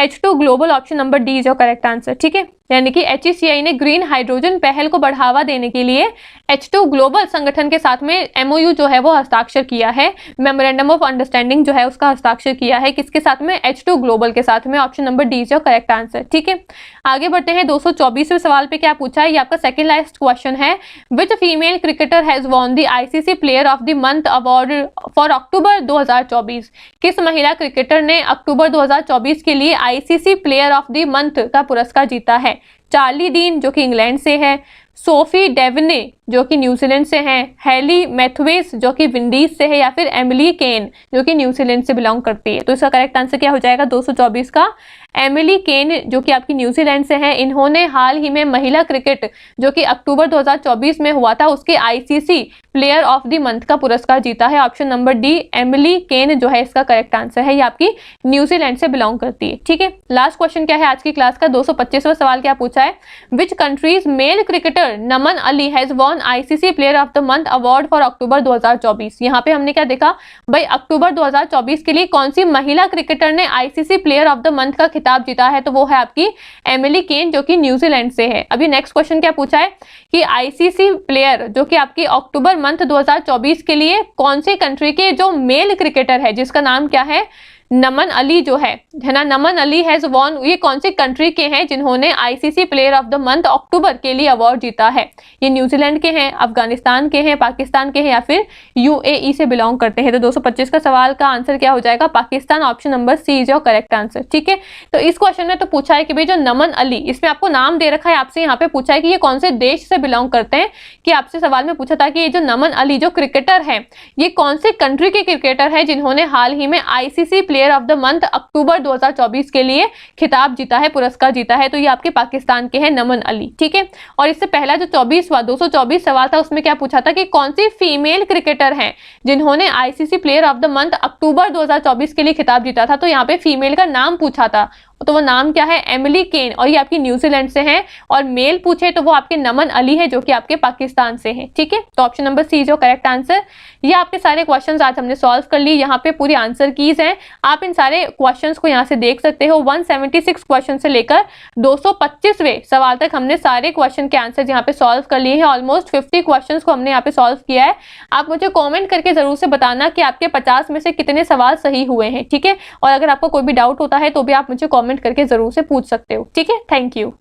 H2 global, option number D जो करेक्ट आंसर, ठीक है। यानी कि HECI ने ग्रीन हाइड्रोजन पहल को बढ़ावा देने के लिए H2 ग्लोबल संगठन के साथ में MOU जो है वो हस्ताक्षर किया है, मेमोरेंडम ऑफ अंडरस्टैंडिंग जो है उसका हस्ताक्षर किया है किसके साथ में, H2 ग्लोबल के साथ में। ऑप्शन नंबर डी जो करेक्ट आंसर, ठीक है। आगे बढ़ते हैं 224वें सवाल पे। क्या पूछा है, ये आपका सेकंड लास्ट क्वेश्चन है, which female cricketer has won the ICC player of the month award for October 2024? किस महिला क्रिकेटर ने अक्टूबर 2024 के लिए ICC player of the month का पुरस्कार जीता है? चार्ली डीन जो कि इंग्लैंड से है, सोफी डेवने जो कि न्यूजीलैंड से हैं, हेली मैथवेस जो कि विंडीज से है या फिर एमिली केन जो कि न्यूजीलैंड से बिलोंग करती है? तो इसका करेक्ट आंसर क्या हो जाएगा 224 का, एमिली केन जो कि आपकी न्यूजीलैंड से है। इन्होंने हाल ही में महिला क्रिकेट जो कि अक्टूबर 2024 में हुआ था उसके ICC player of the month का पुरस्कार जीता है। ऑप्शन नंबर डी, एमिली केन जो है इसका करेक्ट आंसर है। ये आपकी न्यूजीलैंड से बिलोंग करती है, ठीक है। लास्ट क्वेश्चन क्या है आज की क्लास का 225वां सवाल क्या पूछा है, which countries male cricketer Naman Ali has won ICC player of the month award for October 2024? यहाँ पे हमने क्या देखा भाई, अक्टूबर 2024 के लिए कौन सी महिला क्रिकेटर ने ICC player of the month का खिताब जीता है? तो वो है आपकी एमिली केन जो कि न्यूजीलैंड से है। अभी नेक्स्ट क्वेश्चन क्या पूछा है कि ICC प्लेयर जो कि आपकी अक्टूबर मंथ 2024 के लिए कौन सी कंट्री के जो मेल क्रिकेटर है जिसका नाम क्या है, नमन अली जो है ना, नमन अली हैज वॉन, ये कौन सी कंट्री के हैं जिन्होंने ICC player of the month अक्टूबर के लिए अवार्ड जीता है? ये न्यूजीलैंड के हैं, अफगानिस्तान के हैं, पाकिस्तान के हैं या फिर UAE से बिलोंग करते हैं? तो 225 का सवाल का आंसर क्या हो जाएगा, पाकिस्तान। ऑप्शन नंबर सी जो करेक्ट आंसर, ठीक है। तो इस क्वेश्चन में तो पूछा है कि भाई जो नमन अली, इसमें आपको नाम दे रखा है, आपसे यहाँ पे पूछा है कि ये कौन से देश से बिलोंग करते हैं, कि आपसे सवाल में पूछा था कि ये जो नमन अली जो क्रिकेटर है ये कौन से कंट्री के क्रिकेटर है जिन्होंने हाल ही में ICC player player of the month अक्टूबर 2024 के लिए खिताब जीता है, पुरस्कार जीता है, तो ये आपके पाकिस्तान के हैं नमन अली, ठीक है। और इससे पहला जो 224 सवाल था उसमें क्या पूछा था कि कौन सी फीमेल क्रिकेटर हैं जिन्होंने ICC player of the month अक्टूबर 2024 के लिए खिताब जीता था, तो यहाँ पे फीमेल का नाम पूछा था, तो वो नाम क्या है, एमिली केन, और ये आपकी न्यूजीलैंड से हैं। और मेल पूछे तो वो आपके नमन अली है जो कि आपके पाकिस्तान से हैं, ठीक है। तो ऑप्शन नंबर सी जो करेक्ट आंसर। ये आपके सारे क्वेश्चंस आज हमने सॉल्व कर लिए, यहाँ पे पूरी आंसर कीज हैं, आप इन सारे क्वेश्चंस को यहाँ से देख सकते हो। 176 क्वेश्चन से लेकर 225वें सवाल तक हमने सारे क्वेश्चन के आंसर यहाँ पे सॉल्व कर लिए हैं। ऑलमोस्ट 50 क्वेश्चन को हमने यहाँ पे सॉल्व किया है। आप मुझे कॉमेंट करके जरूर से बताना कि आपके 50 में से कितने सवाल सही हुए हैं, ठीक है। और अगर आपको कोई भी डाउट होता है तो भी आप मुझे कॉमेंट करके जरूर से पूछ सकते हो, ठीक है। Thank you.